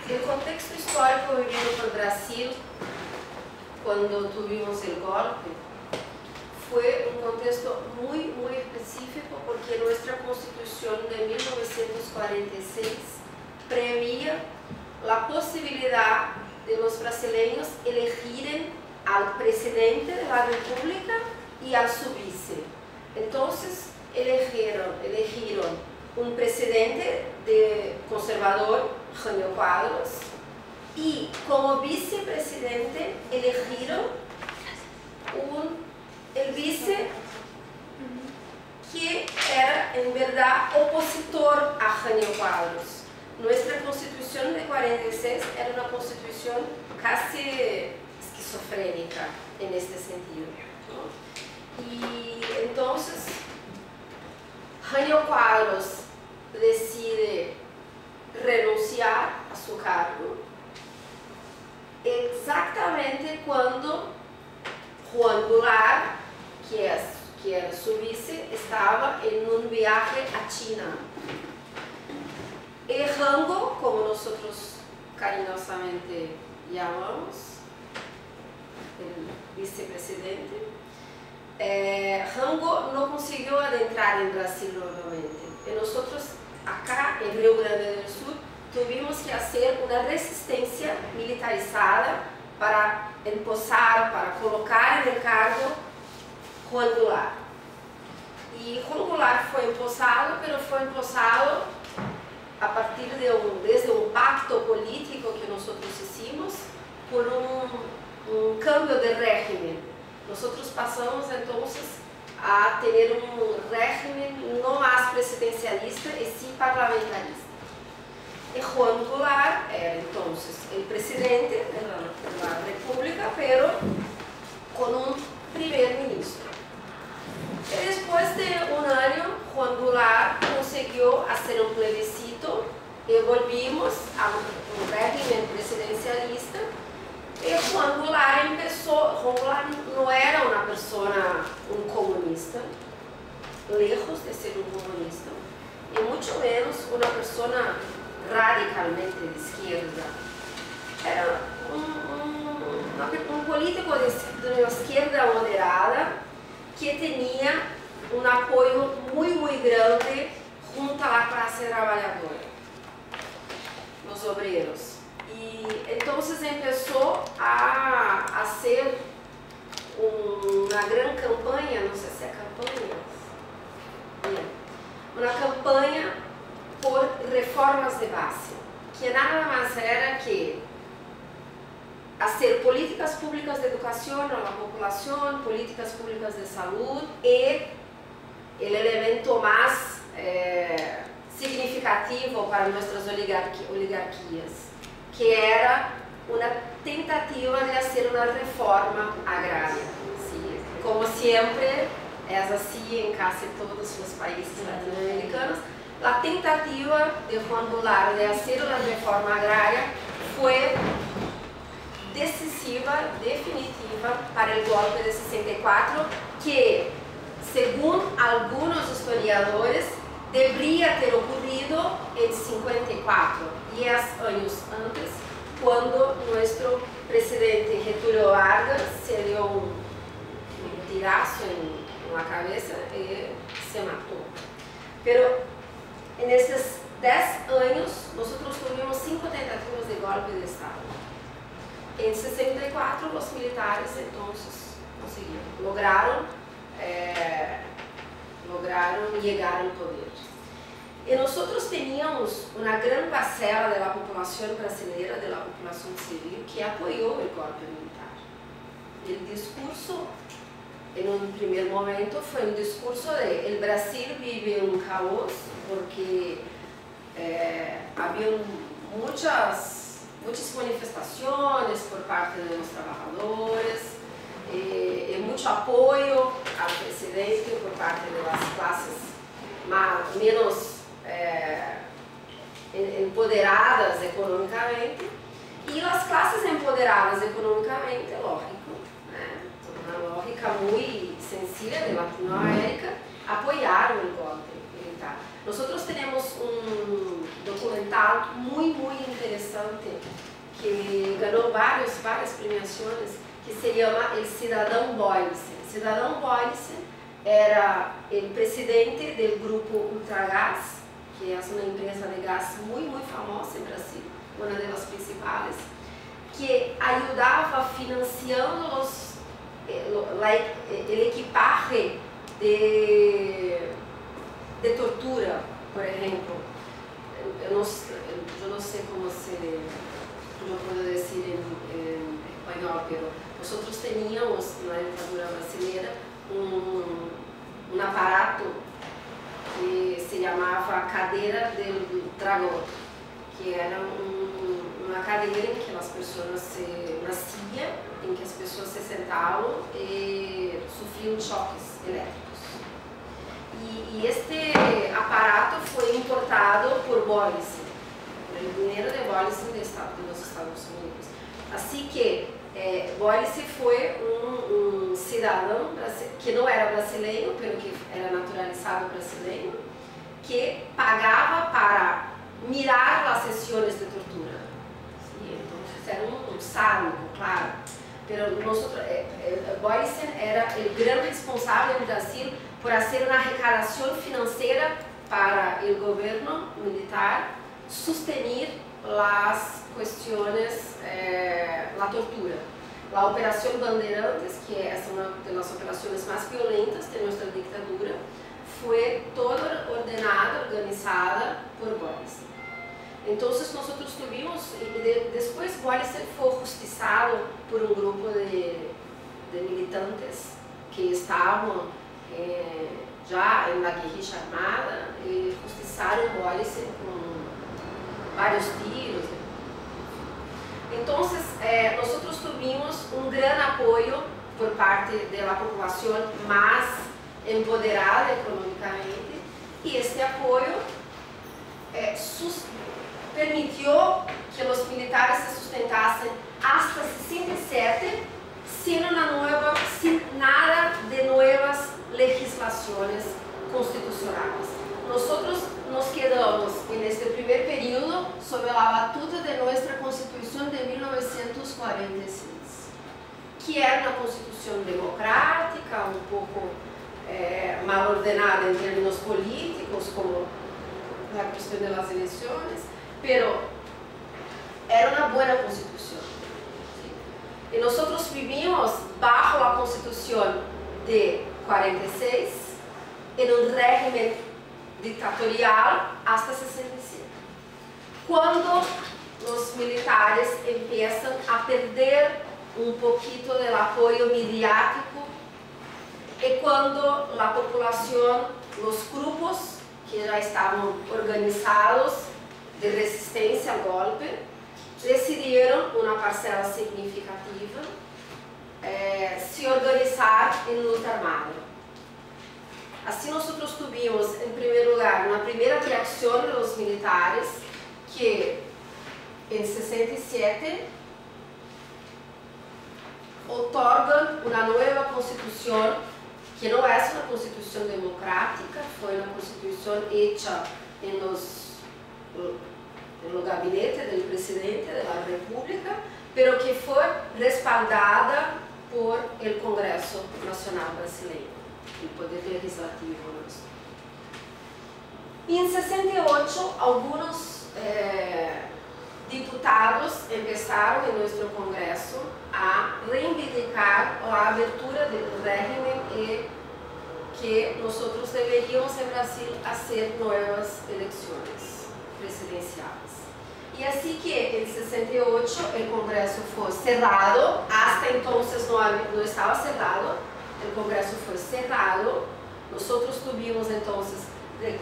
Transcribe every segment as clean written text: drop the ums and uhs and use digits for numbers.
El contexto histórico vivido por Brasil cuando tuvimos el golpe fue un contexto muy específico, porque nuestra Constitución de 1946 preveía la posibilidad de los brasileños elegirem al presidente de la República y al su vice. Entonces elegieron un presidente conservador, Jânio Quadros, y como vicepresidente eligieron el vice que era en verdad opositor a Jânio Quadros. Nuestra Constitución de 46 era una constitución casi esquizofrénica en este sentido, ¿no? Y entonces Jânio Quadros decide renunciar a su cargo exactamente cuando Juan Goulart, que era su vice, estaba en un viaje a China. Y Jango, como nosotros cariñosamente llamamos, el vicepresidente, Jango no consiguió adentrar en Brasil nuevamente. Y nosotros acá en Río Grande del Sur tuvimos que hacer una resistencia militarizada para emposar, para colocar en el cargo Juan Goulart. Y Juan Goulart fue emposado, pero fue emposado a partir desde un pacto político que nosotros hicimos por un cambio de régimen. Nosotros pasamos entonces a tener un régimen no más presidencialista y sí parlamentarista. Y Juan Goulart era entonces el presidente de la República, pero con un primer ministro. Y después de un año, Juan Goulart consiguió hacer un plebiscito y volvimos a un régimen presidencialista. Y Juan Goulart no era una persona, un comunista, lejos de ser un comunista, y mucho menos una persona radicalmente de izquierda. Era un político de una izquierda moderada que tenía un apoyo muy grande junto a la clase trabajadora, los obreros. Y entonces empezó a hacer una gran campaña, no sé si es campaña, una campaña por reformas de base, que nada más era que hacer políticas públicas de educación a la población, políticas públicas de salud y el elemento más significativo para nuestras oligarquías, que era una tentativa de hacer una reforma agraria. ¿Sí? Como siempre, es así en casi todos los países latinoamericanos. La tentativa de Juan Goulart de hacer una reforma agraria fue decisiva, definitiva para el golpe de 64, que, según algunos historiadores, debería ter ocurrido en 54, 10 años antes, cuando nuestro presidente Getúlio Vargas se dio un tirazo en la cabeza y se mató. Pero en estos 10 años nosotros tuvimos 5 tentativas de golpe de Estado. En 64 los militares entonces lograron llegar al poder. Y nosotros teníamos una gran parcela de la población brasileña, de la población civil, que apoyó el golpe militar. El discurso, en un primer momento, fue un discurso de el Brasil vive un caos, porque había muchas manifestaciones por parte de los trabajadores, mucho apoyo al presidente por parte de las clases menos empoderadas económicamente, y las clases empoderadas económicamente, lógico, una lógica muy sencilla de Latinoamérica, apoyaron el golpe militar. Nosotros tenemos un documental muy interesante que ganó varias premiaciones, que se llama El Cidadão Boyce. Cidadão Boyce era el presidente del grupo Ultragaz, que es una empresa de gas muy famosa en Brasil, una de las principales, que ayudaba financiando el equipaje de tortura, por ejemplo. Yo no sé cómo puedo decir en español, pero nosotros teníamos en la dictadura brasileña un aparato que se llamaba cadeira del dragón, que era uma cadeira em que as pessoas nasciam, em que as pessoas se sentavam e sofriam choques elétricos. E este aparato foi importado por Boyce, por el dinheiro de Boyce dos Estados Unidos. Assim que Boyce foi um cidadão que não era brasileiro, pelo que era naturalizado brasileiro, que pagava para mirar as sessões de tortura. Então, era um sádico, claro. Boyce era o grande responsável no Brasil por fazer uma arrecadação financeira para o governo militar sostener as questões, a tortura. A Operação Bandeirantes, que é uma das operações mais violentas de nossa ditadura, foi toda ordenada, organizada por Boyce. Então, nós tivemos, e depois Boyce foi justiçado por um grupo de militantes que estavam já na guerrilha armada e justiçaram Boyce com vários tiros. Então, nós tivemos um grande apoio por parte da população mais empoderada economicamente, e este apoio permitiu que os militares se sustentassem até 67 sem nada de novas legislações constitucionais. Nós nos quedamos neste primeiro período sob a batuta de nossa Constituição de 1946, que era uma Constituição democrática, um pouco mal ordenada em termos políticos, como a questão das eleições, pero era uma boa Constituição. E nós vivíamos bajo a Constituição de 46 em um régimen ditatorial hasta 67. Quando os militares começam a perder um pouquinho do apoio midiático e quando a população, os grupos que já estavam organizados de resistência ao golpe, decidiram, uma parcela significativa, se organizar em luta armada. Assim, nós tivemos, em primeiro lugar, uma primeira reação dos militares, que em 67 otorgam uma nova Constituição, que não é uma Constituição democrática, foi uma Constituição hecha no gabinete do presidente da República, pero que foi respaldada por el Congresso Nacional Brasileiro, o Poder Legislativo nosso. E em 68, alguns deputados começaram em nosso Congresso a reivindicar a abertura do régimen e que nós deveríamos em Brasil fazer novas eleições presidenciais. E assim que em 68 o Congresso foi cerrado, até então não estava cerrado, o Congresso foi cerrado, nós tivemos então de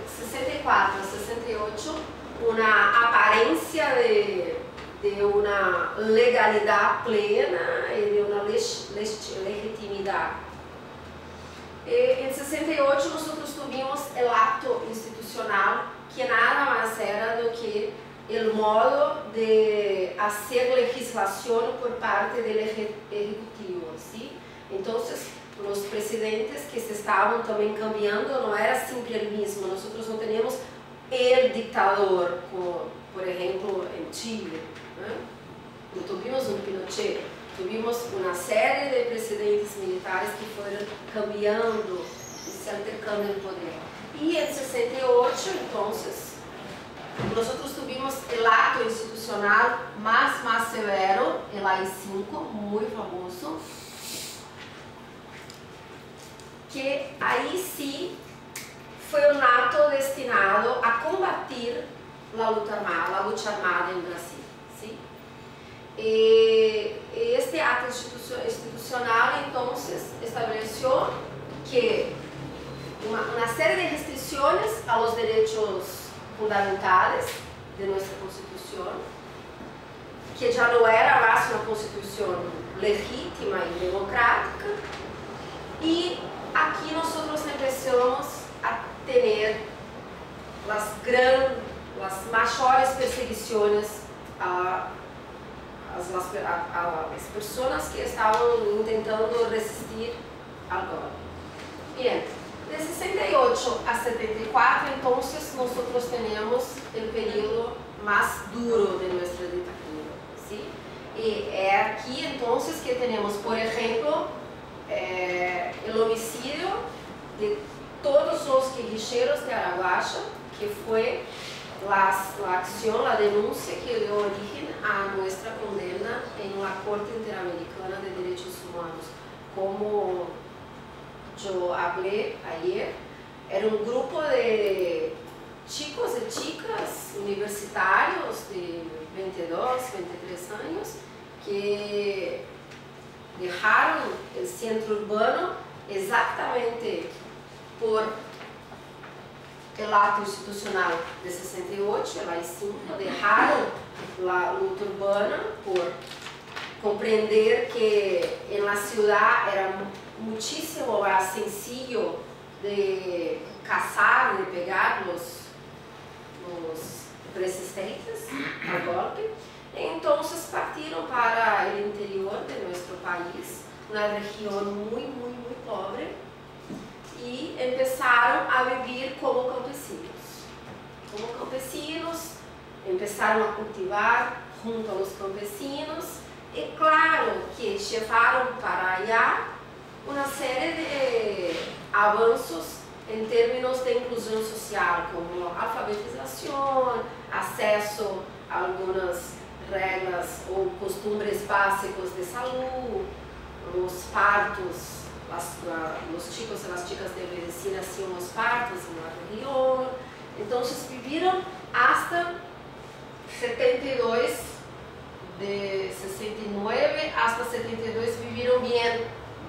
64 a 68 uma aparência de uma legalidade plena e de uma legitimidade. E em 68 nós tivemos o ato institucional, que nada mais era do que o modo de fazer legislação por parte do Executivo. ¿Sí? Então, os presidentes que se estavam também cambiando não era sempre o mesmo. Nós não temos o ditador, como, por exemplo, em Chile. Né? Não tivemos um Pinochet, tivemos uma série de presidentes militares que foram cambiando e se alternando no poder. E em 68, então, nós tivemos o ato institucional mais severo, o AI-5, muito famoso, que aí sim foi um ato destinado a combater a luta armada em Brasil. Sim? E este ato institucional, então, estabeleceu que uma série de restrições aos direitos fundamentais de nossa Constituição, que já não era mais uma Constituição legítima e democrática, e aqui nós começamos a ter as maiores perseguições às pessoas que estavam tentando resistir ao golpe. Bem, de 68 a 74, então, nós temos o período mais duro de nossa ditadura. ¿Sí? E é aqui, então, que temos, por exemplo, o homicídio de todos os guerrilheiros de Araguaia, que foi a denúncia que deu origem a nossa condena em uma Corte Interamericana de Direitos Humanos. Como eu falei ayer, era um grupo de chicos e chicas universitários de 22, 23 anos que deixaram o centro urbano exatamente por o ato institucional de 68, o AI-5, deixaram a luta urbana por compreender que na cidade era muitíssimo mais sencillo de caçar, de pegar os resistentes ao golpe. Então, partiram para o interior de nosso país, uma região muito pobre, e começaram a viver como campesinos. Como campesinos, começaram a cultivar junto aos campesinos, e claro que levaram para allá uma série de avanços em termos de inclusão social, como alfabetização, acesso a algumas regras ou costumes básicos de saúde, os partos, os chicos e as chicas de medicina hacían os partos na região. Então, viveram hasta 72, de 69 hasta 72 viveram bem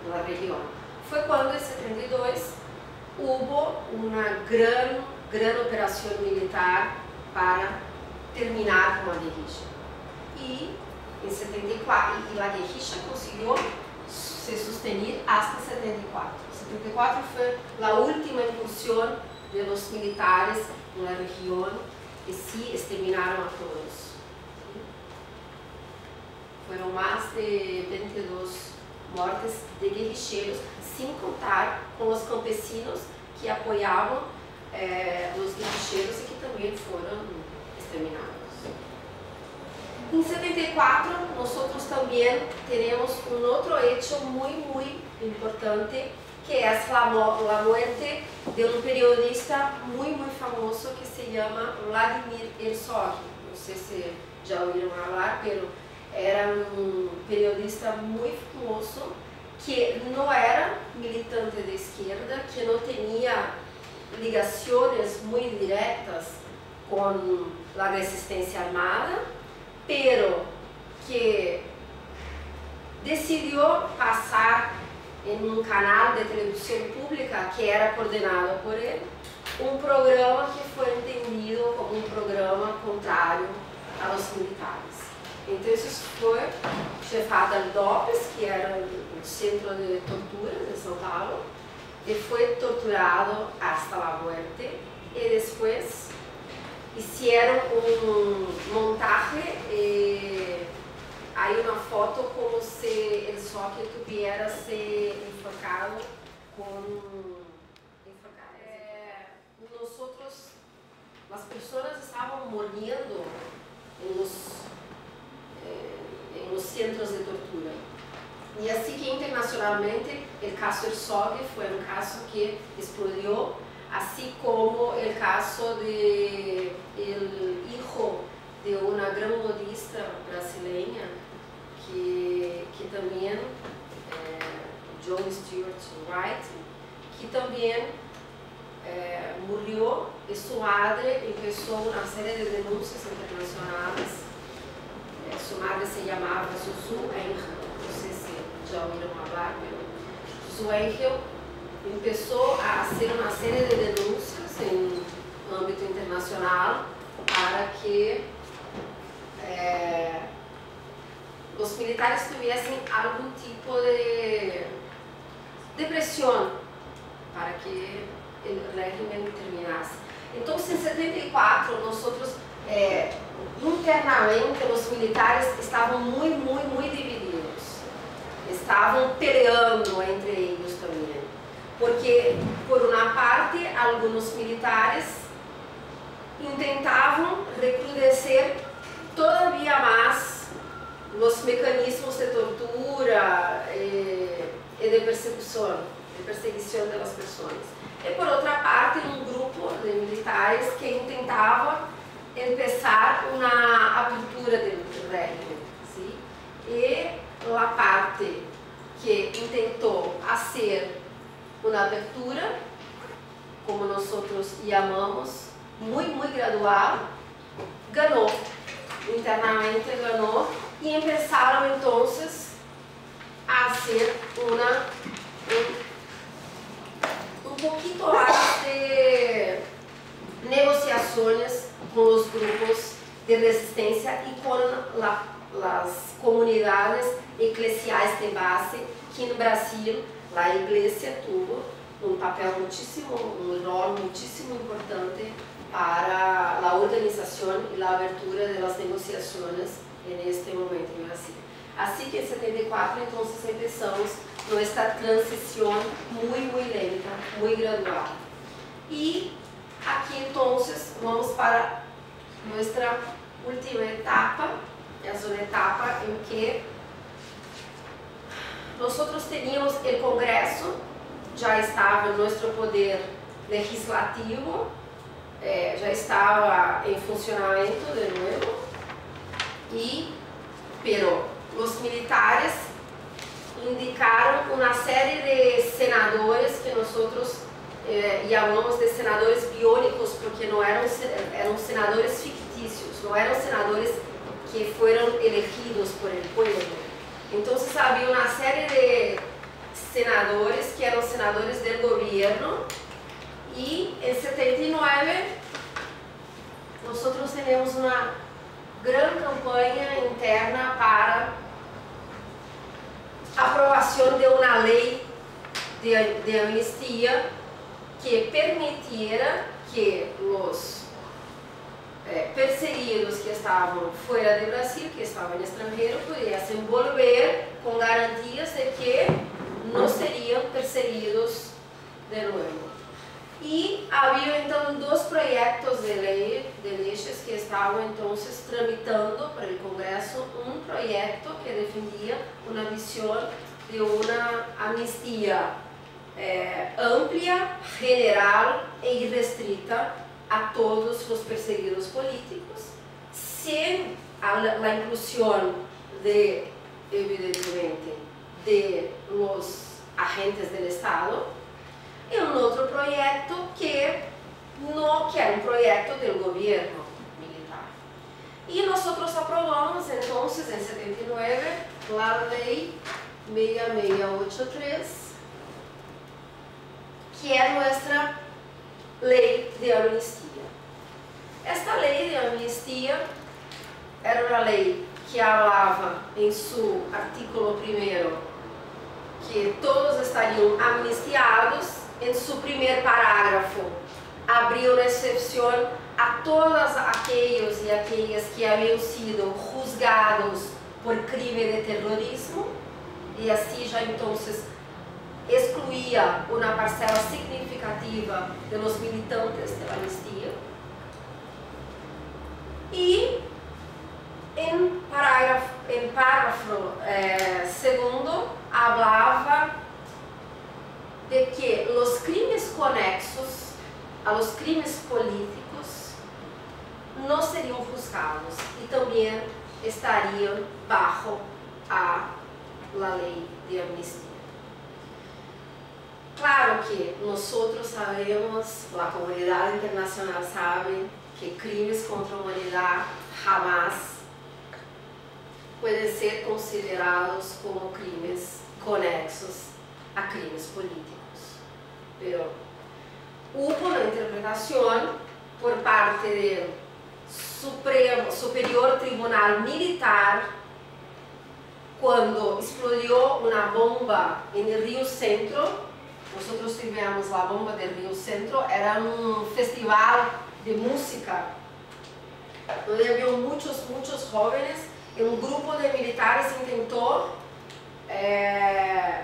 na região. Foi quando em 72 houve uma grande operação militar para terminar com a guerrilha. E em 74, a guerrilha conseguiu se sustenir até 74. 74 foi a última incursão dos militares na região e se exterminaram a todos. Foram mais de 22 mortes de guerrilheiros, sem contar com os campesinos que apoiavam os guerrilheiros e que também foram exterminados. Em 74, nós também teremos um outro hecho muito importante, que é a morte de um periodista muito famoso que se chama Vladimir Herzog. Não sei se já ouviram falar, mas era um periodista muito famoso que não era militante de esquerda, que não tinha ligações muito diretas com a resistência armada, pero que decidiu passar em um canal de televisão pública que era coordenado por ele, um programa que foi entendido como um programa contrário aos militares. Então, isso foi chefado al DOPS, que era o centro de tortura de São Paulo, e foi torturado hasta a morte, e depois fizeram um montagem hay una foto como si el Sócrates tuviera se enforcado con... nosotros, las personas estaban muriendo en los centros de tortura. Y así que internacionalmente el caso Herzog fue un caso que explodió, así como el caso del hijo de una gran modista brasileña que también, John Stuart Wright, que también murió y su madre empezó una serie de denuncias internacionales. Su madre se llamaba Suzu Engel, no sé si ya oyeron hablar, pero Suzu Engel empezó a hacer una serie de denuncias en ámbito internacional para que los militares tuviesen algún tipo de presión para que el régimen terminase. Entonces, en 74, nosotros internamente los militares estaban muy divididos, estaban peleando entre ellos también, porque por una parte algunos militares intentaban recrudecer todavía más los mecanismos de tortura y de perseguición de las personas. Y por otra parte, un grupo de militares que intentaba empezar una apertura del régimen, ¿sí? Y la parte que intentó hacer una apertura, como nosotros llamamos, muy gradual, ganó, internamente ganó, y empezaron entonces a hacer un poquito más de negociaciones con los grupos de resistencia y con las comunidades eclesiales de base, que en Brasil la iglesia tuvo un papel un rol muchísimo importante para la organización y la abertura de las negociaciones en este momento en Brasil. Así que en 74 entonces empezamos nuestra transición muy lenta, muy gradual. Y aquí entonces vamos para nuestra última etapa, es una etapa en que nosotros teníamos el Congreso, ya estaba en nuestro poder legislativo, ya estaba en funcionamiento de nuevo, pero los militares indicaron una serie de senadores que nosotros llamamos de senadores biónicos, porque no eran senadores ficticios, no eran senadores que fueron elegidos por el pueblo. Entonces había una serie de senadores que eran senadores del gobierno, y en 79 nosotros tenemos una gran campaña interna para aprobación de una ley de amnistía que permitiera que los perseguidos que estaban fuera de Brasil, que estaban en extranjero, pudiesen volver con garantías de que no serían perseguidos de nuevo. Y había entonces dos proyectos de leyes que estaban entonces tramitando para el Congreso, un proyecto que defendía una visión de una amnistía amplia, general e irrestrita a todos los perseguidos políticos, sin la inclusión de, evidentemente, de los agentes del Estado, y un otro proyecto que era un proyecto del gobierno militar. Y nosotros aprobamos entonces en 79 la ley 6683, que es nuestra ley de amnistía. Esta ley de amnistía era una ley que hablaba en su artículo primero que todos estarían amnistiados. En su primer parágrafo abría una excepción a todos aquellos y aquellas que habían sido juzgados por crime de terrorismo, e assim já então excluía uma parcela significativa dos militantes da anistia. E em parágrafo segundo, falava de que os crimes conexos a los crimes políticos não seriam juzgados e também estariam bajo a lei de amnistia. Claro que nós sabemos, a comunidade internacional sabe, que crimes contra a humanidade jamais podem ser considerados como crimes conexos a crimes políticos. Pero hubo una interpretación por parte del Superior Tribunal Militar cuando explodió una bomba en el Río Centro. Nosotros tivemos la bomba del Río Centro, era un festival de música donde había muchos jóvenes y un grupo de militares intentó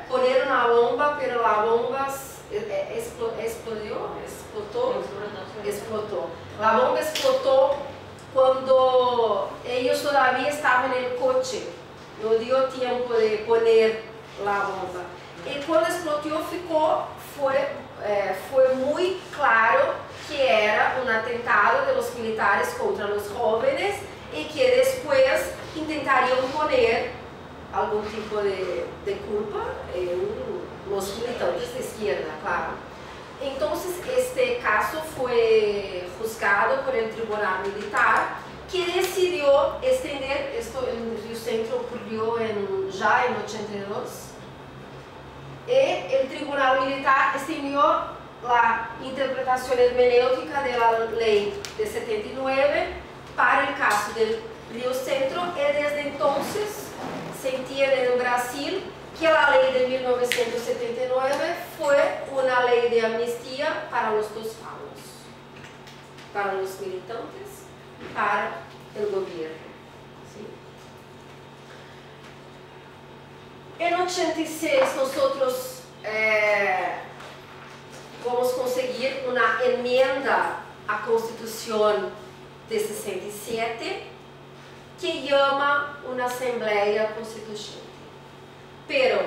poner una bomba, pero la bomba explotó. La bomba explotó cuando ellos todavía estaban en el coche, no dio tiempo de poner la bomba. Y cuando explotó fue muy claro que era un atentado de los militares contra los jóvenes y que después intentarían poner algún tipo de culpa en los militantes de izquierda, claro. Entonces, este caso fue juzgado por el Tribunal Militar, que decidió extender, esto en Río Centro ocurrió ya en 82, y el Tribunal Militar extendió la interpretación hermenéutica de la ley de 79 para el caso del Río Centro, y desde entonces se entiende en Brasil que la ley de 1979 fue una ley de amnistía para los dos lados, para los militantes y para el gobierno. ¿Sí? En 86 nosotros vamos a conseguir una enmienda a Constitución de 67 que llama una Asamblea Constituyente. Pero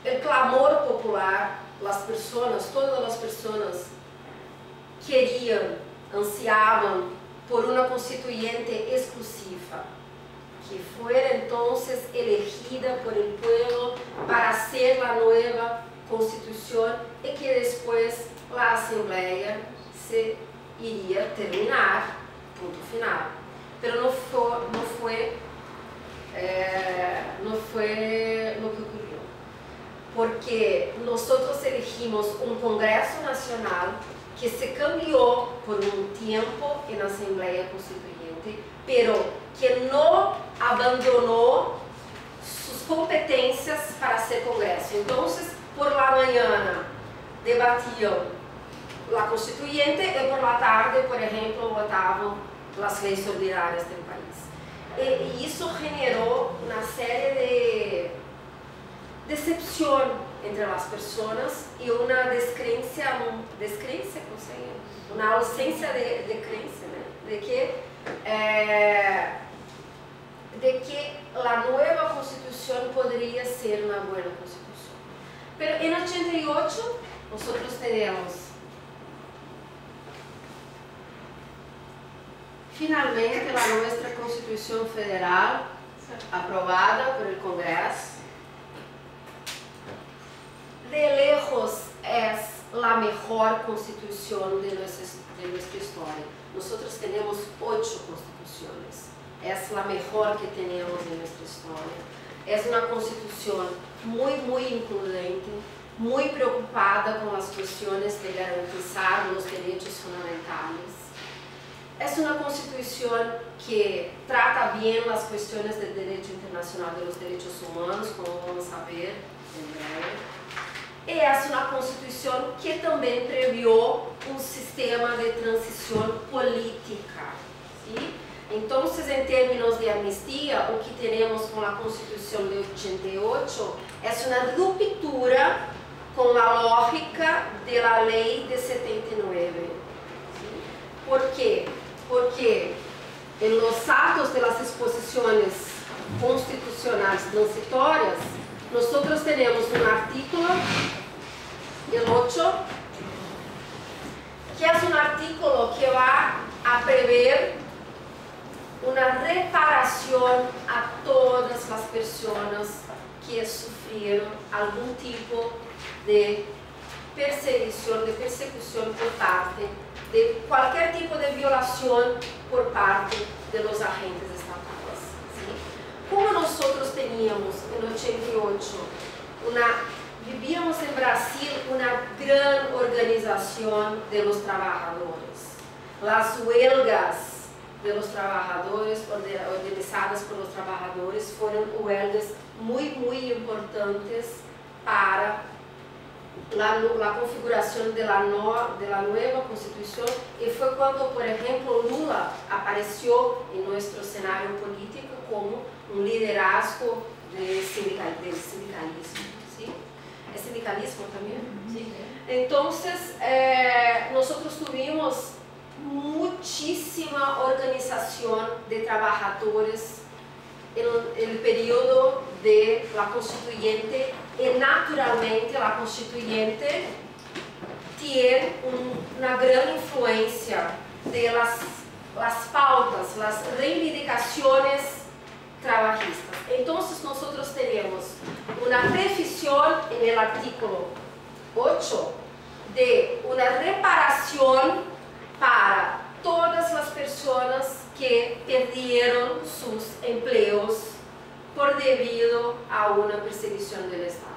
el clamor popular, las personas, todas las personas querían, ansiaban por una constituyente exclusiva, que fuera entonces elegida por el pueblo para hacer la nueva constitución y que después la asamblea se iría a terminar, punto final. Pero no fue lo que ocurrió, porque nosotros elegimos un Congreso Nacional que se cambió por un tiempo en la Asamblea Constituyente, pero que no abandonó sus competencias para ser Congreso. Entonces, por la mañana debatían la Constituyente y por la tarde, por ejemplo, votaban las leyes ordinarias del país. Y eso generó una serie de decepción entre las personas y una descrencia, una ausencia de creencia, ¿no? de que la nueva constitución podría ser una buena constitución. Pero en 88 nosotros tenemos finalmente nuestra Constitución Federal aprobada por el Congreso. De lejos es la mejor constitución de nuestra historia. Nosotros tenemos 8 constituciones. Es la mejor que tenemos en nuestra historia. Es una constitución muy incluyente, muy preocupada con las cuestiones de garantizar los derechos fundamentales. Es una constitución que trata bien las cuestiones del derecho internacional de los derechos humanos, como vamos a ver en breve. Y es una constitución que también previó un sistema de transición política, ¿sí? Então, em termos de amnistia, o que temos com a Constituição de 88 é uma ruptura com a lógica da lei de 79. ¿Por quê? Porque em los atos de las exposições constitucionais transitórias, nós temos um artículo, o 8, que é um artículo que vai a prever uma reparação a todas as pessoas que sofreram algum tipo de persecução por parte de qualquer tipo de violação por parte dos agentes estatais. ¿Sí? Como nós teníamos em 88 vivíamos em Brasil uma grande organização de los trabalhadores. As huelgas de los trabajadores, organizadas por los trabajadores, foram huelgas muito importantes para a configuração da nova Constituição, e foi quando, por exemplo, Lula apareceu em nosso cenário político como um liderazgo de sindicalismo. ¿Sí? É sindicalismo também? Sí. Então, nós tivemos muitíssima organização de trabalhadores no período de la Constituyente, e naturalmente a Constituyente tem uma grande influência de las pautas, las reivindicações trabalhistas. Então, nós teremos uma previsão no artículo 8 de uma reparação para todas as pessoas que perderam seus empregos por devido a uma perseguição do Estado.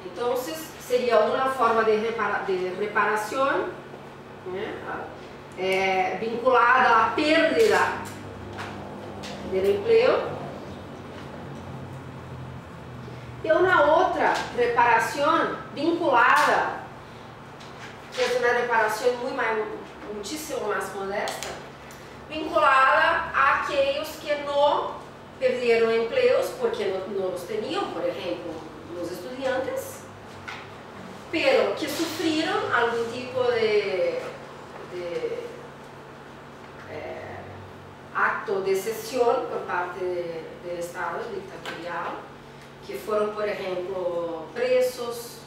Então, seria uma forma de reparação, né, vinculada à perda do emprego, e uma outra reparação vinculada, que é uma reparação muitíssimo mais modesta, vinculada àqueles que não perderam empregos porque não os tinham, por exemplo, os estudantes, pero que sofreram algum tipo de acto de cessão por parte do Estado ditatorial, que foram, por exemplo, presos,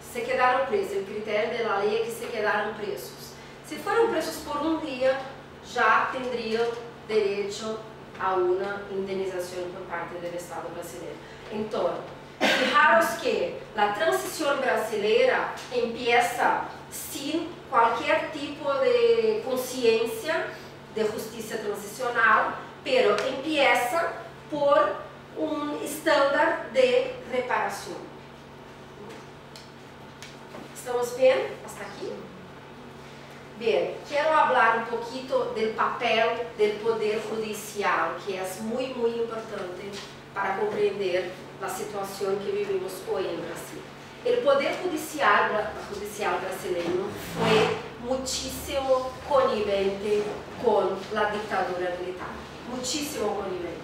se quedaram presos. O critério da lei é que se quedaram presos. Se foram presos por um dia, já teriam direito a uma indenização por parte do Estado brasileiro. Então, fijaros que a transição brasileira empieza sem qualquer tipo de consciência de justiça transicional, pero empieza por um estándar de reparação. ¿Estamos bem hasta aqui? Bem, quero falar um pouquinho do papel do Poder Judicial, que é muito importante para compreender a situação que vivimos hoje em Brasil. O Poder Judicial brasileiro foi muitíssimo conivente com a ditadura militar. Muitíssimo conivente.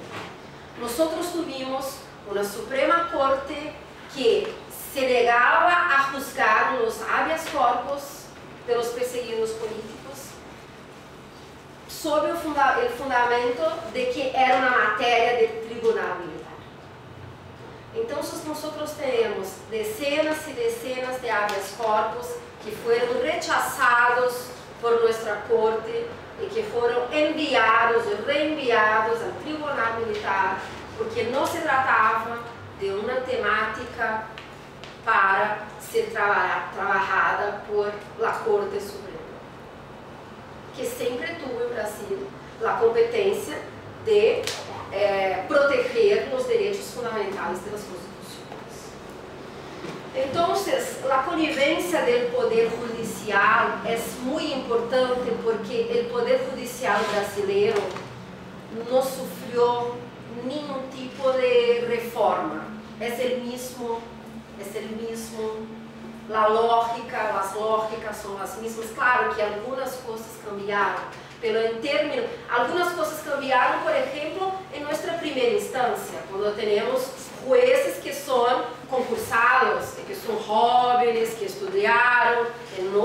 Nós tivemos uma Suprema Corte que se negava a juzgar os habeas corpus de los perseguidos políticos sob o fundamento de que era uma matéria de tribunal militar. Então, nós temos dezenas e dezenas de habeas corpus que foram rechazados por nossa corte e que foram enviados e reenviados ao tribunal militar, porque não se tratava de uma temática para ser trabalhada por la Corte Suprema, que sempre tuvo em Brasil a competência de proteger os direitos fundamentais das constituições. Então, a conivência do Poder Judicial é muito importante porque o Poder Judicial brasileiro não sofreu nenhum tipo de reforma. É o mesmo, as lógicas são as mesmas. Claro que algumas coisas cambiaram, pero en términos, algunas cosas cambiaron, por ejemplo, en nuestra primera instancia, cuando tenemos jueces que son concursados, que son jóvenes, que estudiaron en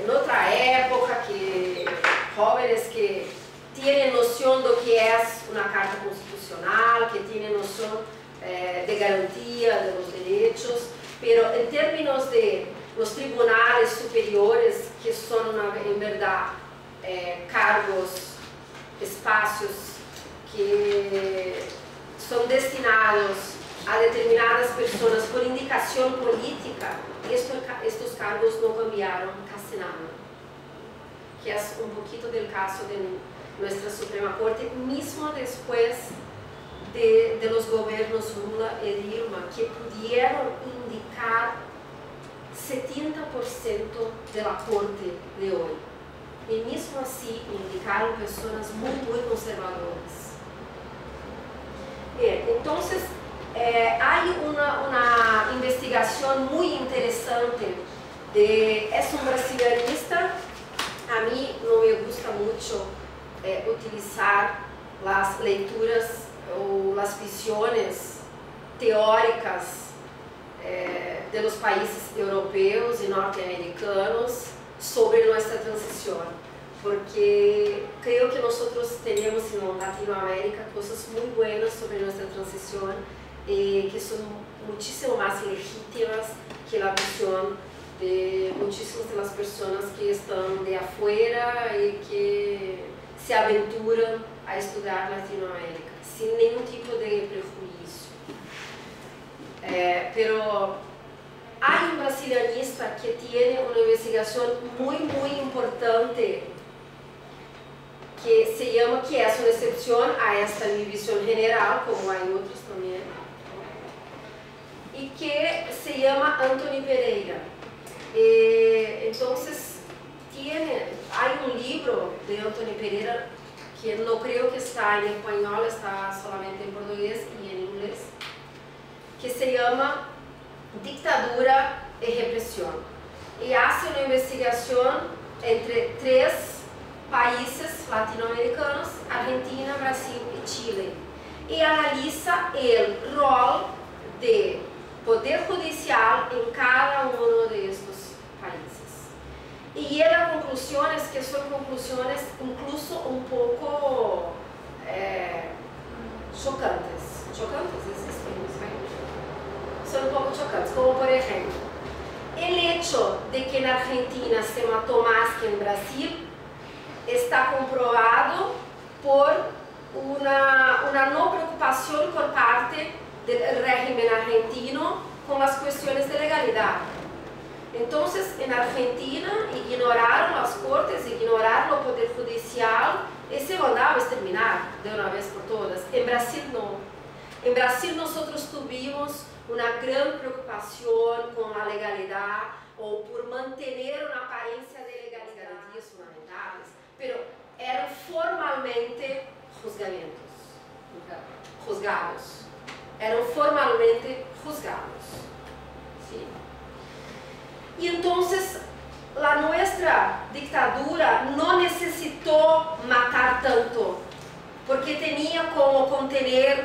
otra época, que jóvenes que tienen noción de lo que es una carta constitucional, que tienen noción de garantía de los derechos, pero en términos de los tribunales superiores, que son en verdad cargos, espacios que son destinados a determinadas personas por indicación política, estos cargos no cambiaron casi nada, que es un poquito del caso de nuestra Suprema Corte, mismo después de los gobiernos Lula y Dilma, que pudieron indicar 70% de la Corte de hoy. Y mismo así indicaron personas muy conservadoras. Bien, entonces hay una investigación muy interesante es un brasilianista. A mí no me gusta mucho utilizar las lecturas o las visiones teóricas de los países europeos y norteamericanos sobre nuestra transición, porque creo que nosotros tenemos en Latinoamérica cosas muy buenas sobre nuestra transición que son muchísimo más legítimas que la visión de muchísimas de las personas que están de afuera y que se aventuran a estudiar Latinoamérica sin ningún tipo de prejuicio. Pero hay un brasilianista que tiene una investigación muy importante que se llama, que es una excepción a esta división general, como hay otros también, y que se llama Antony Pereira. Entonces, hay un libro de Antony Pereira que no creo que está en español, está solamente en portugués y en inglés, que se llama Dictadura y Represión, y hace una investigación entre 3 países latinoamericanos, Argentina, Brasil y Chile, y analiza el rol de poder judicial en cada uno de estos países. Y llega a conclusiones que son conclusiones incluso un poco chocantes. ¿Chocantes existen en español? Son un poco chocantes, como por ejemplo, el hecho de que en Argentina se mató más que en Brasil está comprobado por una no preocupación por parte del régimen argentino con las cuestiones de legalidad. Entonces, en Argentina ignoraron las cortes, ignoraron el poder judicial y se mandaba a exterminar de una vez por todas. En Brasil no. En Brasil nosotros tuvimos una gran preocupación con la legalidad o por mantener una apariencia de legalidad, garantías fundamentales, pero eran formalmente juzgados. Eran formalmente juzgados. ¿Sí? Y entonces la nuestra dictadura no necesitó matar tanto, porque tenía como contener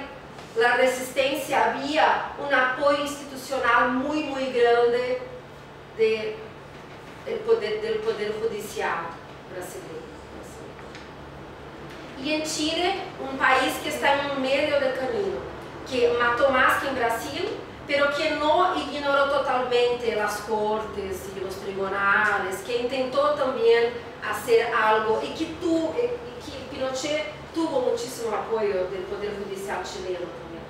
la resistencia, había un apoyo institucional muy grande del poder judicial brasileño. Y en Chile, un país que está en medio del camino, que mató más que en Brasil, pero que no ignoró totalmente las cortes y los tribunales, que intentó también hacer algo y que Pinochet tuvo muchísimo apoyo del poder judicial chileno también.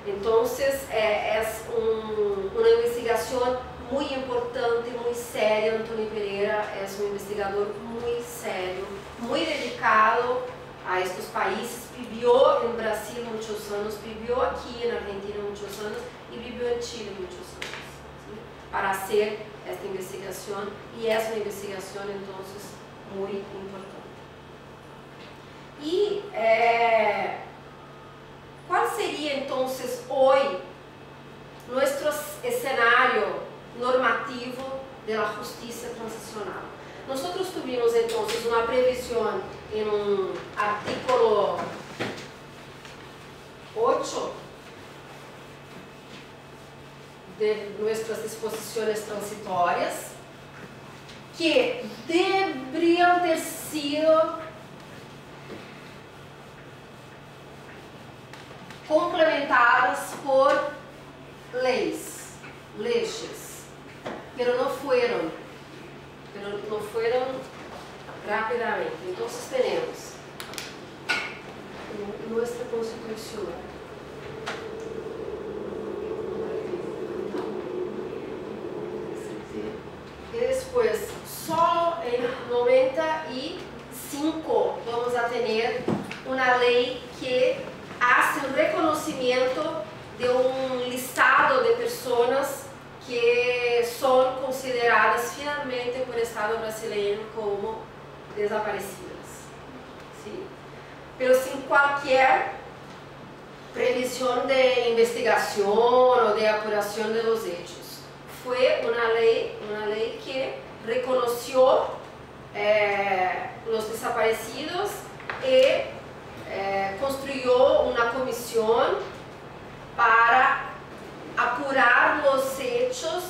Entonces es una investigación muy importante, muy seria. Antony Pereira es un investigador muy serio, muy dedicado a estos países, vivió en Brasil muchos años, vivió aquí en Argentina muchos años y vivió en Chile muchos años, ¿sí? Para hacer esta investigación, y es una investigación entonces muy importante. Y ¿cuál sería entonces hoy nuestro escenario normativo de la justicia transicional? Nosotros tuvimos entonces una previsión en un artículo 8 de nuestras disposiciones transitorias, que deberían ter sido complementadas por leyes, pero no fueron rápidamente. Entonces tenemos nuestra Constitución, y después solo en 95 vamos a tener una ley que hace un reconocimiento de un listado de personas que son consideradas finalmente por el Estado brasileño como desaparecidas, ¿sí? Pero sin cualquier previsión de investigación o de apuración de los hechos. Fue una ley que reconoció los desaparecidos y construyó una comisión para apurar los hechos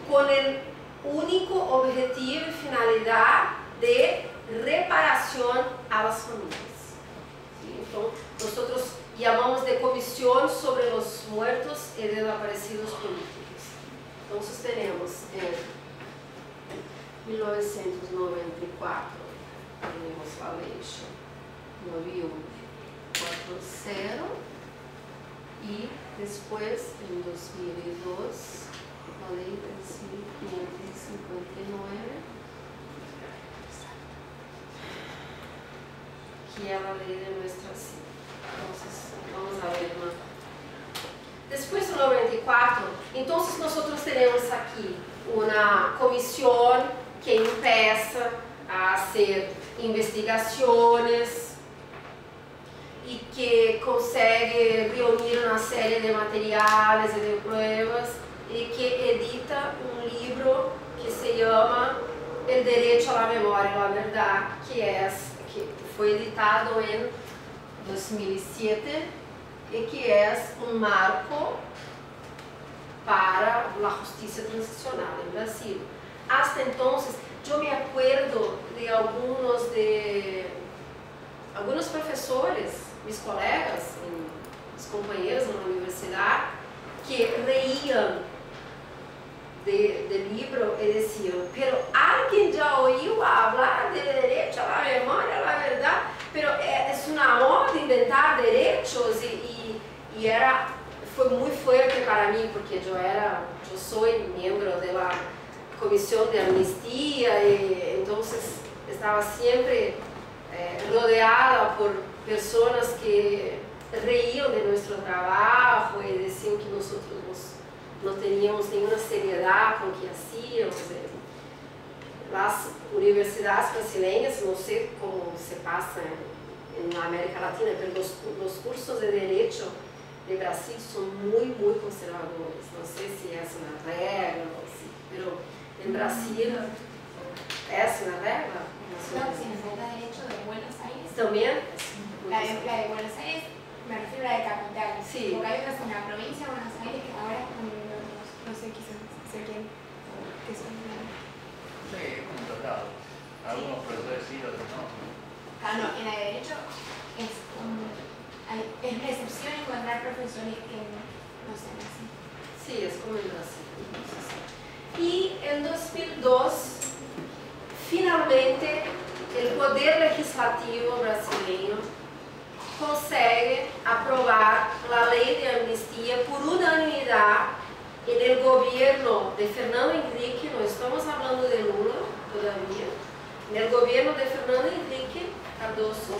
con el único objetivo y finalidad de reparación a las familias. ¿Sí? Entonces, nosotros llamamos de Comisión sobre los Muertos y Desaparecidos Políticos. Entonces tenemos en 1994, tenemos la ley 9140 y después en 2002 la ley 3559, que es la ley de nuestra ciudad. Entonces vamos a ver más. Después del 94, entonces nosotros tenemos aquí una comisión que empieza a hacer investigaciones y que consegue reunir una serie de materiales y de pruebas y que edita un libro que se llama El Derecho a la Memoria y la Verdad, que fue editado en 2007 y que es un marco para la justicia transicional en Brasil. Hasta entonces, yo me acuerdo de algunos profesores, mis colegas, mis compañeros en la universidad, que reían del libro y decían, pero alguien ya oyó hablar del derecho a la memoria, a la verdad, pero es una moda inventar derechos y fue muy fuerte para mí porque yo soy miembro de la Comisión de Amnistía y entonces estaba siempre rodeada por personas que reían de nuestro trabajo y decían que nosotros no teníamos ninguna seriedad con lo que hacíamos. Las universidades brasileñas, no sé cómo se pasa en la América Latina, pero los cursos de Derecho de Brasil son muy conservadores. No sé si es una regla o así, pero en Brasil es una regla. No, si nos falta Derecho de Buenos Aires. ¿También? La de Buenos Aires, me refiero a la de capital. Sí. Porque hay otras en la provincia de Buenos Aires que ahora no sé quién, que son. Sí, como tratado. Algunos profesores sí, otros no. Claro, no, en la de Derecho es una excepción encontrar profesores que no sean así. Sí, es como en Brasil. Y en 2002, finalmente, el Poder Legislativo brasileño consegue aprobar la ley de amnistía por unanimidad en el gobierno de Fernando Henrique. No estamos hablando de Lula todavía, en el gobierno de Fernando Henrique Cardoso.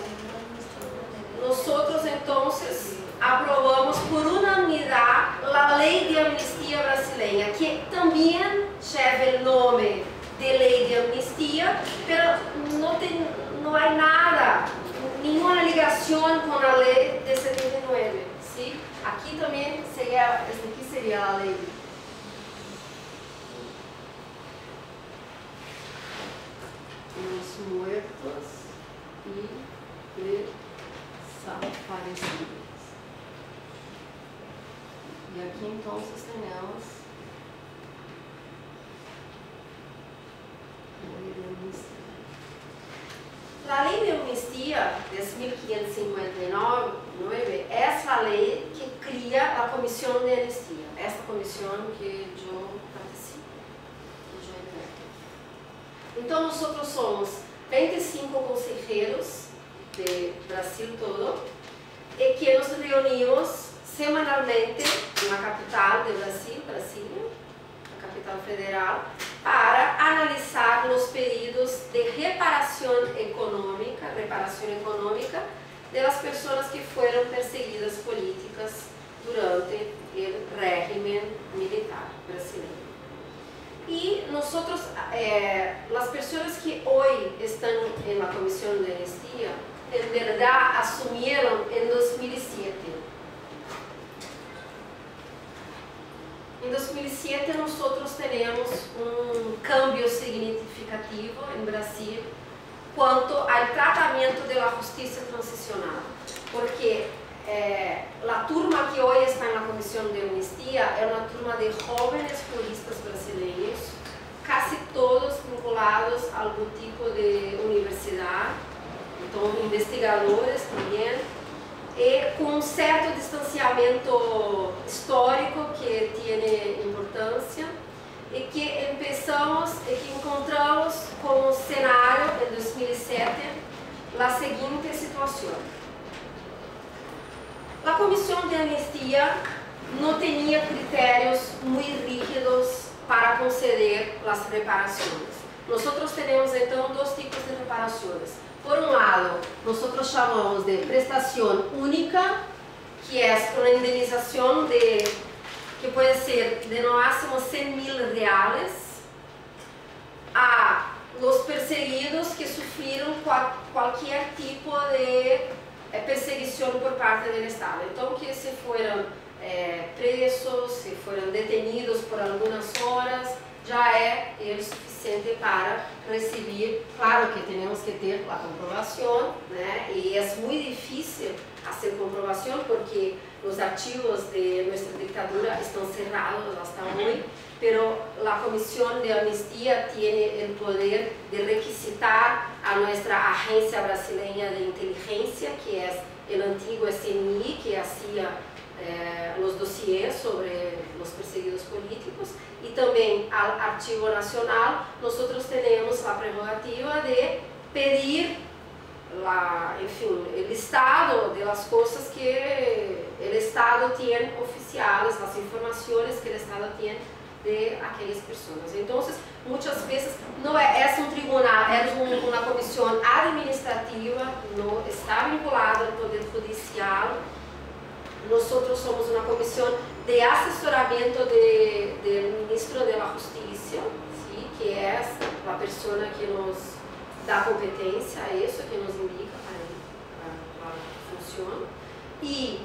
Nosotros entonces aprobamos por unanimidad la ley de amnistía brasileña, que también lleva el nombre de ley de amnistía, pero no hay nada, ninguna ligación con la ley de 79, ¿sí? Aquí también sería la ley. E aqui então temos a lei de amnistia de 1559 é essa lei que cria a comissão de amnistia, essa comissão que eu participo, que eu entrego. Então, nós somos 25 conselheiros do Brasil todo e que nos reunimos semanalmente na capital do Brasil, Brasília, a capital federal, para analisar os pedidos de reparação econômica das pessoas que foram perseguidas políticas durante o regime militar brasileiro. E nós, as pessoas que hoje estão na comissão de amnistia, em verdade, assumiram em 2007. Em 2007, nós temos cambio significativo em Brasil quanto ao tratamento da justiça transicional, porque a turma que hoje está na comissão de amnistia é uma turma de jovens juristas brasileiros, quase todos vinculados a algum tipo de universidade, então investigadores também, e com um certo distanciamento histórico que tem importância, e que encontramos como cenário em 2007 a seguinte situação. A comissão de amnistia não tinha critérios muito rígidos para conceder as reparações. Nós temos então dois tipos de reparações. Por um lado, nós chamamos de prestação única, que é uma indenização que pode ser de no máximo 100.000 reais a los perseguidos que sofreram qualquer tipo de perseguição por parte do Estado. Então, que se foram presos, se foram detenidos por algumas horas, já é o suficiente para receber. Claro que temos que ter a comprovação, né? E é muito difícil fazer comprovação porque os arquivos de nossa ditadura estão cerrados até hoje, mas a comissão de amnistia tem o poder de requisitar a nossa agência brasileira de inteligência, que é o antigo SNI, que hacía os dossiês sobre os perseguidos políticos, e também ao Arquivo Nacional. Nós temos a prerrogativa de pedir o listado das coisas que o Estado tem oficiais, as informações que o Estado tem de aquelas pessoas. Então, muitas vezes não é um tribunal, é uma comissão administrativa, não está vinculada ao Poder Judicial. Nós somos uma comissão de assessoramento do Ministro da Justiça, sim, que é a pessoa que nos dá competência, é isso que nos indica para que funcione. E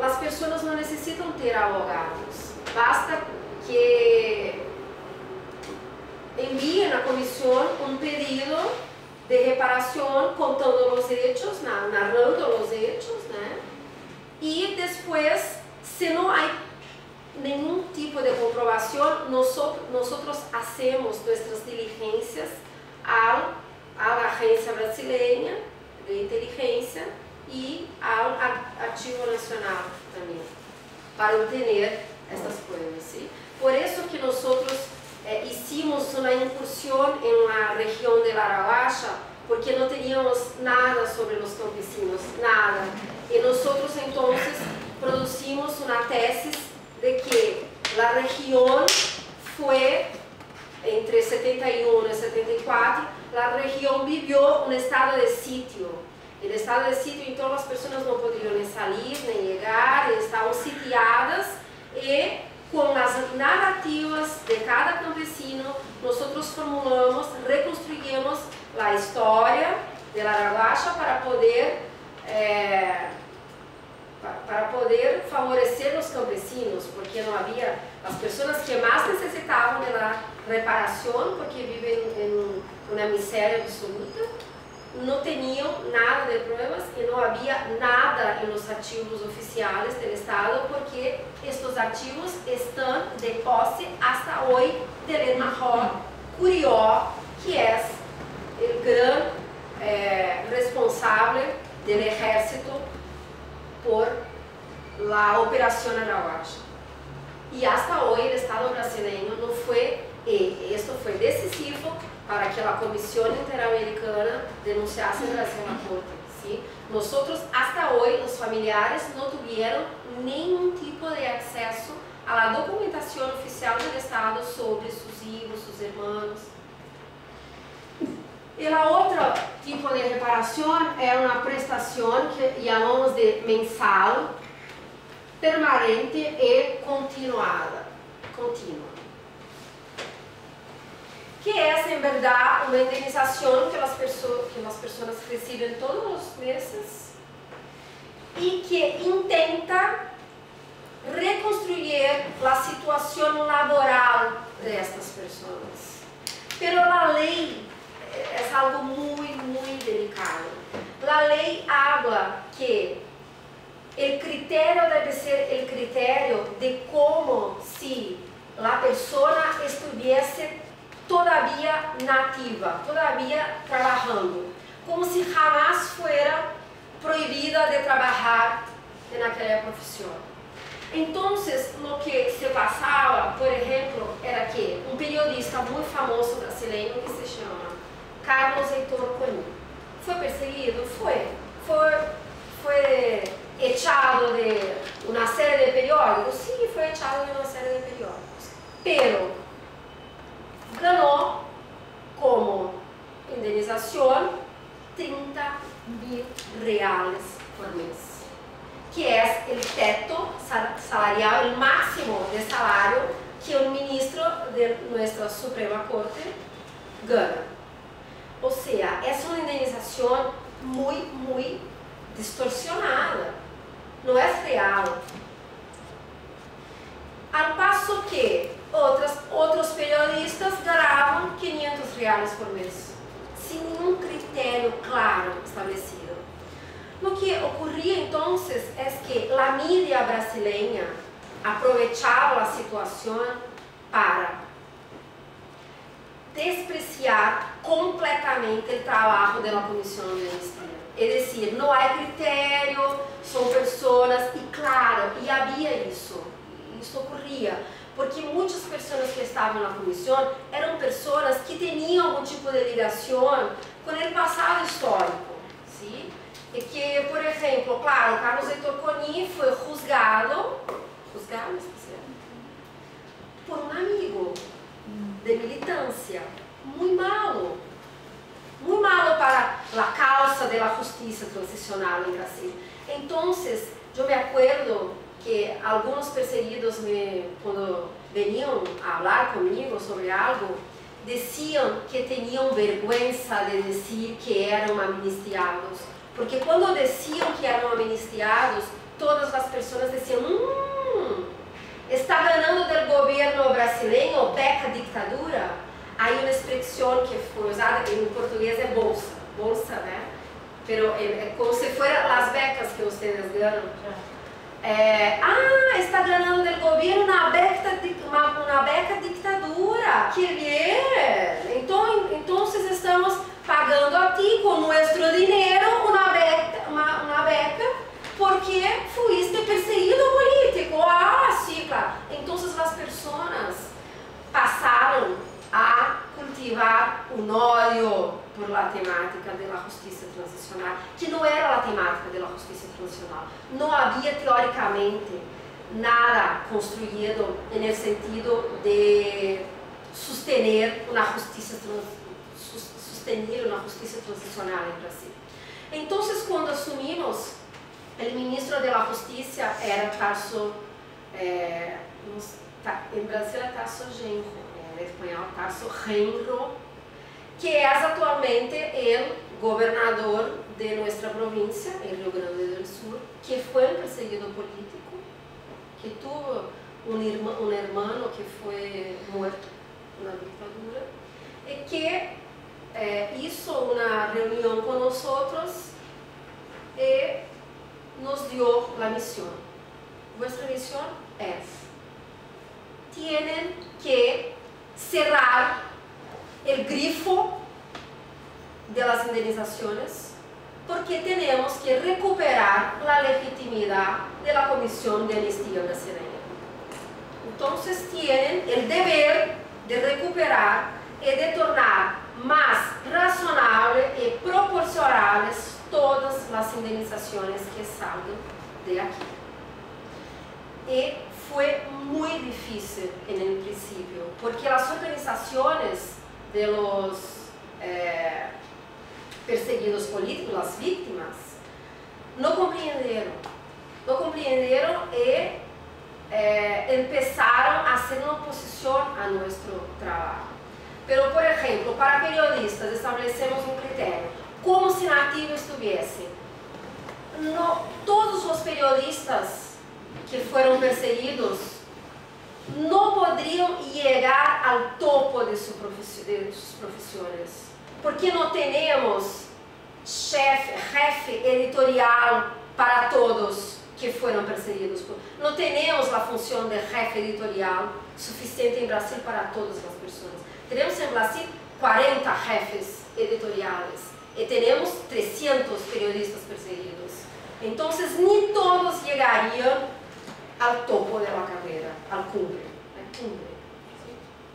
as pessoas não necessitam ter advogados, basta que enviem à comissão um pedido de reparação contando os hechos, narrando os hechos, né? E depois, se não há nenhum tipo de comprovação, nós hacemos nossas diligências à Agência Brasileira de Inteligência e ao Arquivo Nacional também, para obter essas coisas. Sim? Por isso que nós hicimos uma incursão na região de Araguaia, porque não teníamos nada sobre os campesinos, nada. E nós então produzimos uma tese de que a região foi, entre 71 e 74, a região viveu um estado de sítio. E no estado de sítio, então, as pessoas não podiam nem sair, nem chegar, estavam sitiadas, e com as narrativas de cada campesino, nós formulamos, reconstruímos a história de Araguaia para poder favorecer os campesinos, porque não havia as pessoas que mais necessitavam da reparação, porque vivem em uma miséria absoluta, no tenían nada de pruebas y no había nada en los archivos oficiales del Estado, porque estos archivos están de posse hasta hoy del embajador Curió, que es el gran responsable del ejército por la operación Araguaia. Y hasta hoy el Estado brasileño no fue, esto fue decisivo para que la Comisión Interamericana denunciase Brasil a la Corte. ¿Sí? Nosotros hasta hoy, los familiares, no tuvieron ningún tipo de acceso a la documentación oficial del Estado sobre sus hijos, sus hermanos. Y la otra tipo de reparación es una prestación que llamamos de mensal, permanente y continua. Que es en verdad una indemnización que las personas reciben todos los meses y que intenta reconstruir la situación laboral de estas personas. Pero la ley es algo muy, muy delicado. La ley habla que el criterio debe ser el criterio de como si la persona estuviese todavía nativa, todavía trabajando, como si jamás fuera prohibida de trabajar en aquella profesión. Entonces, lo que se pasaba, por ejemplo, era que un periodista muy famoso brasileño que se llama Carlos Heitor Coni fue perseguido, fue echado de una serie de periódicos, sí, fue echado de una serie de periódicos, pero ganó como indemnización 30.000 reales por mes, que es el teto salarial, el máximo de salario que un ministro de nuestra Suprema Corte gana. O sea, es una indemnización muy, muy distorsionada, no es real. Al paso que otros periodistas ganaban 500 reales por mes, sin ningún criterio claro establecido. Lo que ocurría entonces es que la mídia brasileña aprovechaba la situación para despreciar completamente el trabajo de la Comisión de Amnistía. Es decir, no hay criterio, son personas, y claro, y había eso ocurría, porque muchas personas que estaban en la comisión eran personas que tenían algún tipo de ligación con el pasado histórico, ¿sí? Y que, por ejemplo, claro, Carlos Heitor Coni fue juzgado por un amigo de militancia, muy malo para la causa de la justicia transicional en Brasil. Entonces, yo me acuerdo que algunos perseguidos cuando venían a hablar conmigo sobre algo, decían que tenían vergüenza de decir que eran amnistiados, porque cuando decían que eran amnistiados, todas las personas decían, está ganando del gobierno brasileño beca dictadura. Hay una expresión que fue usada en portugués de bolsa, ¿no? Pero como si fueran las becas que ustedes ganan. Está ganando del gobierno una beca dictadura, que bien, entonces estamos pagando a ti con nuestro dinero una beca porque fuiste perseguido político. Sí, claro. Entonces las personas pasaron a cultivar un odio por la temática de la justicia transicional, que no era la temática de la justicia transicional. No había teóricamente nada construido en el sentido de sostener una justicia transicional en Brasil. Entonces, cuando asumimos, el ministro de la Justicia era Tarso, en Brasil é Tarso Genro, en español Tarso Genro, que es actualmente el gobernador de nuestra provincia, el Rio Grande del Sur, que fue un perseguido político, que tuvo un hermano que fue muerto en la dictadura, y que hizo una reunión con nosotros y nos dio la misión. Vuestra misión es, tienen que cerrar el grifo de las indemnizaciones porque tenemos que recuperar la legitimidad de la Comisión de Amnistía Brasileña. Entonces tienen el deber de recuperar y de tornar más razonable y proporcionales todas las indemnizaciones que salgan de aquí. Y fue muy difícil en el principio, porque las organizaciones de los perseguidos políticos, las víctimas, no comprendieron y empezaron a hacer una oposición a nuestro trabajo. Pero, por ejemplo, para periodistas establecemos un criterio, como si Nativo estuviese. No, todos los periodistas que fueron perseguidos no podrían llegar al topo de sus profesiones, porque no tenemos jefe editorial para todos que fueron perseguidos. No tenemos la función de jefe editorial suficiente en Brasil para todas las personas. Tenemos en Brasil 40 jefes editoriales y tenemos 300 periodistas perseguidos. Entonces, ni todos llegarían al topo de la carrera, al cumbre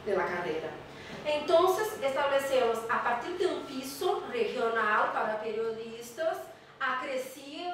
de la carrera. Entonces, establecemos a partir de un piso regional para periodistas, acrescido